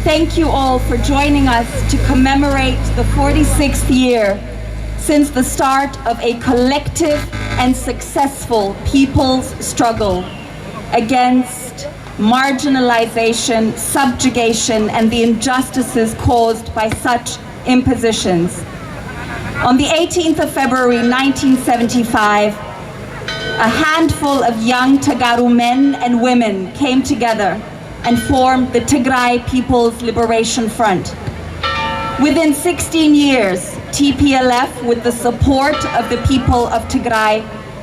Thank you all for joining us to commemorate the 46th year since the start of a collective and successful people's struggle against marginalization, subjugation, and the injustices caused by such impositions. On the 18th of February 1975, a handful of young Tegaru men and women came together and formed the Tigray People's Liberation Front. Within 16 years, TPLF, with the support of the people of Tigray,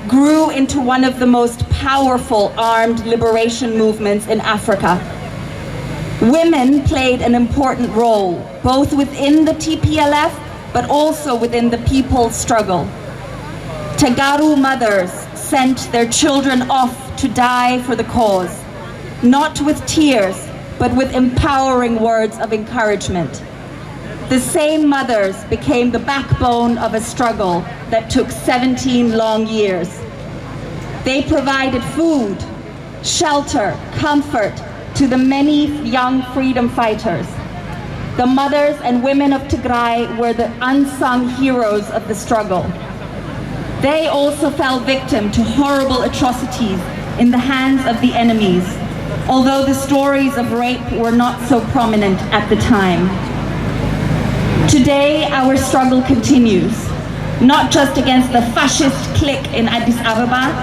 grew into one of the most powerful armed liberation movements in Africa. Women played an important role, both within the TPLF, but also within the people's struggle. Tegaru mothers sent their children off to die for the cause, not with tears, but with empowering words of encouragement. The same mothers became the backbone of a struggle that took 17 long years. They provided food, shelter, comfort to the many young freedom fighters. The mothers and women of Tigray were the unsung heroes of the struggle. They also fell victim to horrible atrocities in the hands of the enemies, although the stories of rape were not so prominent at the time. Today, our struggle continues, not just against the fascist clique in Addis Ababa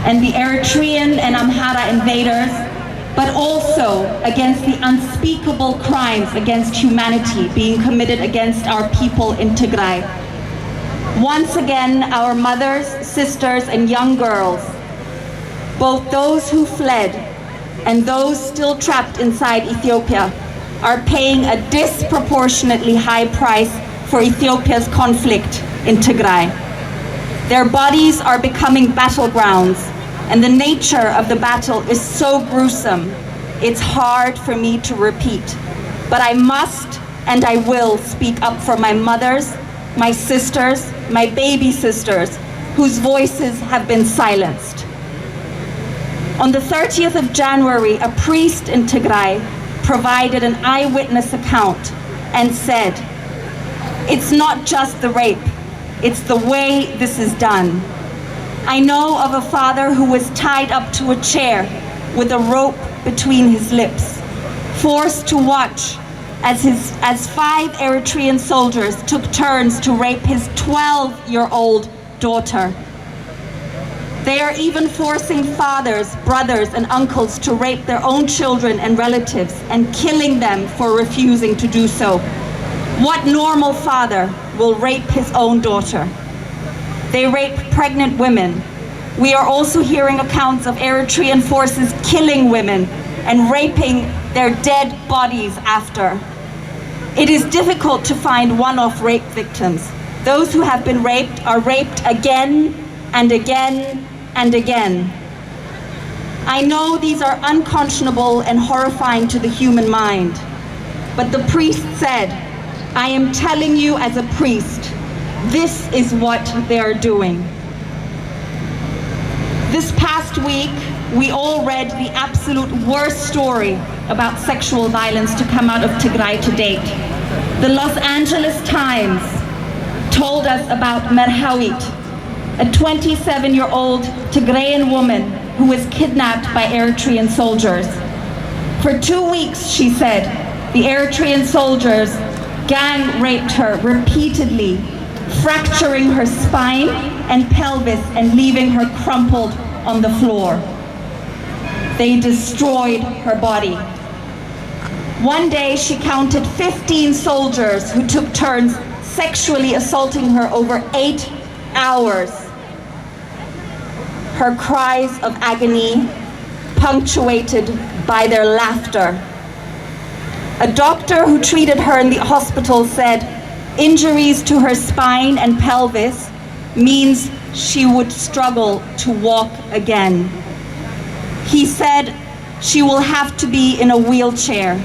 and the Eritrean and Amhara invaders, but also against the unspeakable crimes against humanity being committed against our people in Tigray. Once again, our mothers, sisters, and young girls, both those who fled and those still trapped inside Ethiopia, are paying a disproportionately high price for Ethiopia's conflict in Tigray. Their bodies are becoming battlegrounds, and the nature of the battle is so gruesome, it's hard for me to repeat. But I must and I will speak up for my mothers, my sisters, my baby sisters, whose voices have been silenced. On the 30th of January, a priest in Tigray provided an eyewitness account and said, "It's not just the rape, it's the way this is done. I know of a father who was tied up to a chair with a rope between his lips, forced to watch as 5 Eritrean soldiers took turns to rape his 12-year-old daughter. They are even forcing fathers, brothers, and uncles to rape their own children and relatives and killing them for refusing to do so. What normal father will rape his own daughter? They rape pregnant women. We are also hearing accounts of Eritrean forces killing women and raping their dead bodies after. It is difficult to find one-off rape victims. Those who have been raped are raped again and again and again. I know these are unconscionable and horrifying to the human mind, but the priest said, I am telling you as a priest, this is what they are doing. This past week, we all read the absolute worst story about sexual violence to come out of Tigray to date. The Los Angeles Times told us about Merhawit, a 27-year-old Tigrayan woman who was kidnapped by Eritrean soldiers. For 2 weeks, she said, the Eritrean soldiers gang raped her repeatedly, fracturing her spine and pelvis and leaving her crumpled on the floor. They destroyed her body. One day, she counted 15 soldiers who took turns sexually assaulting her over 8 hours. Her cries of agony punctuated by their laughter. A doctor who treated her in the hospital said injuries to her spine and pelvis means she would struggle to walk again. He said she will have to be in a wheelchair.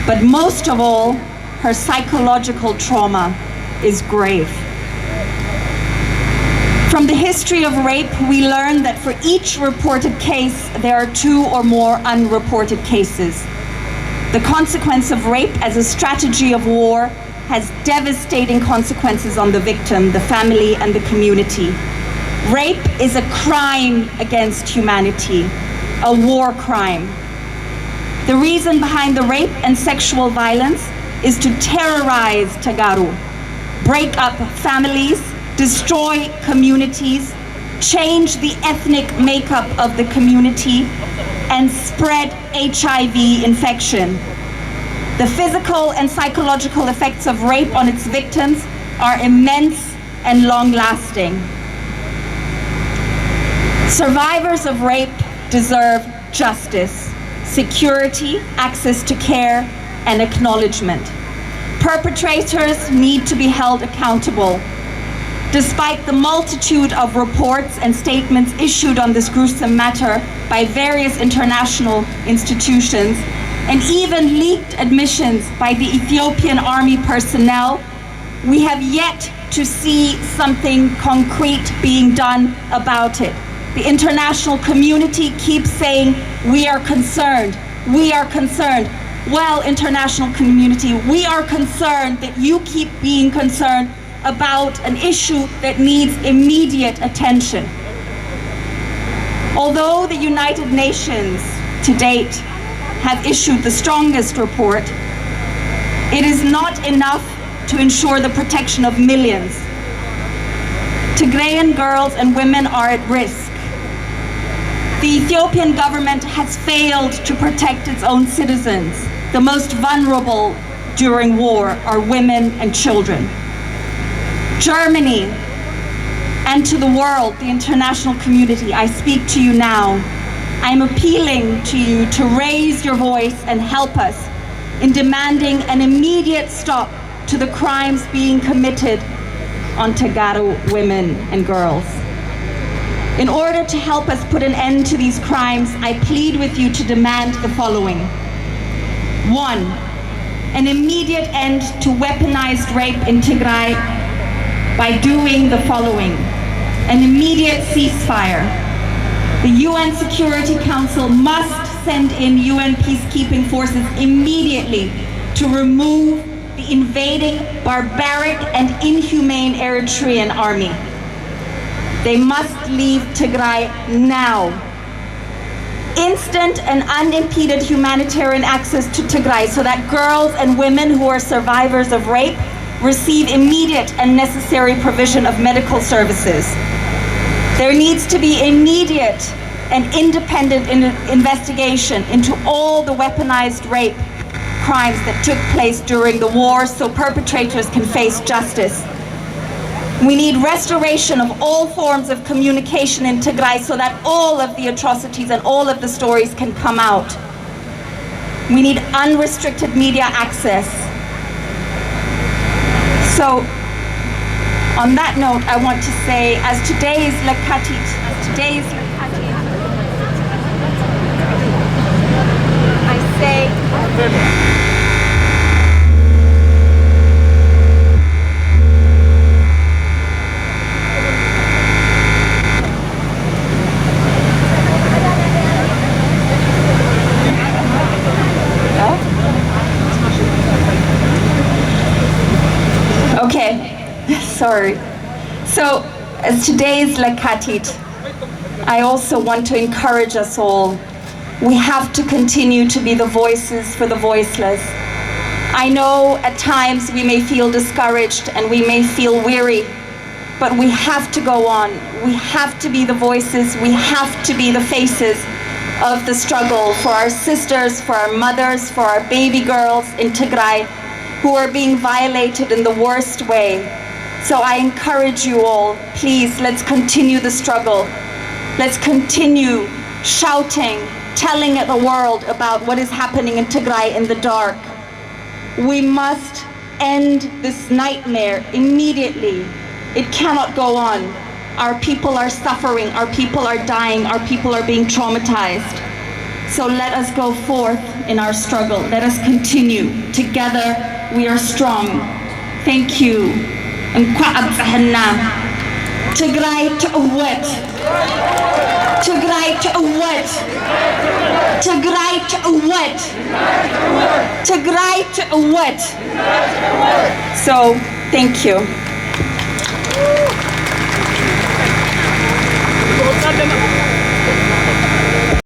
But most of all, her psychological trauma is grave. From the history of rape, we learn that for each reported case, there are 2 or more unreported cases. The consequence of rape as a strategy of war has devastating consequences on the victim, the family, and the community. Rape is a crime against humanity, a war crime. The reason behind the rape and sexual violence is to terrorize Tagaru, break up families, destroy communities, change the ethnic makeup of the community, and spread HIV infection. The physical and psychological effects of rape on its victims are immense and long-lasting. Survivors of rape deserve justice, security, access to care, and acknowledgement. Perpetrators need to be held accountable. Despite the multitude of reports and statements issued on this gruesome matter by various international institutions, and even leaked admissions by the Ethiopian army personnel, we have yet to see something concrete being done about it. The international community keeps saying, we are concerned, we are concerned. Well, international community, we are concerned that you keep being concerned about an issue that needs immediate attention. Although the United Nations to date have issued the strongest report, it is not enough to ensure the protection of millions. Tigrayan girls and women are at risk. The Ethiopian government has failed to protect its own citizens. The most vulnerable during war are women and children. Germany, and to the world, the international community, I speak to you now. I'm appealing to you to raise your voice and help us in demanding an immediate stop to the crimes being committed on Tagaru women and girls. In order to help us put an end to these crimes, I plead with you to demand the following. 1, an immediate end to weaponized rape in Tigray by doing the following. An immediate ceasefire. The UN Security Council must send in UN peacekeeping forces immediately to remove the invading, barbaric, and inhumane Eritrean army. They must leave Tigray now. Instant and unimpeded humanitarian access to Tigray so that girls and women who are survivors of rape receive immediate and necessary provision of medical services. There needs to be immediate and independent investigation into all the weaponized rape crimes that took place during the war so perpetrators can face justice. We need restoration of all forms of communication in Tigray so that all of the atrocities and all of the stories can come out. We need unrestricted media access. So, on that note, I want to say, as today is Lekatit, I say, sorry. So, as today is Lekatit, I also want to encourage us all. We have to continue to be the voices for the voiceless. I know at times we may feel discouraged and we may feel weary, but we have to go on. We have to be the voices, we have to be the faces of the struggle for our sisters, for our mothers, for our baby girls in Tigray who are being violated in the worst way. So I encourage you all, please, let's continue the struggle. Let's continue shouting, telling the world about what is happening in Tigray in the dark. We must end this nightmare immediately. It cannot go on. Our people are suffering, our people are dying, our people are being traumatized. So let us go forth in our struggle. Let us continue. Together we are strong. Thank you. Tigray to what? Tigray to what? Tigray to what? Tigray to what? So, thank you.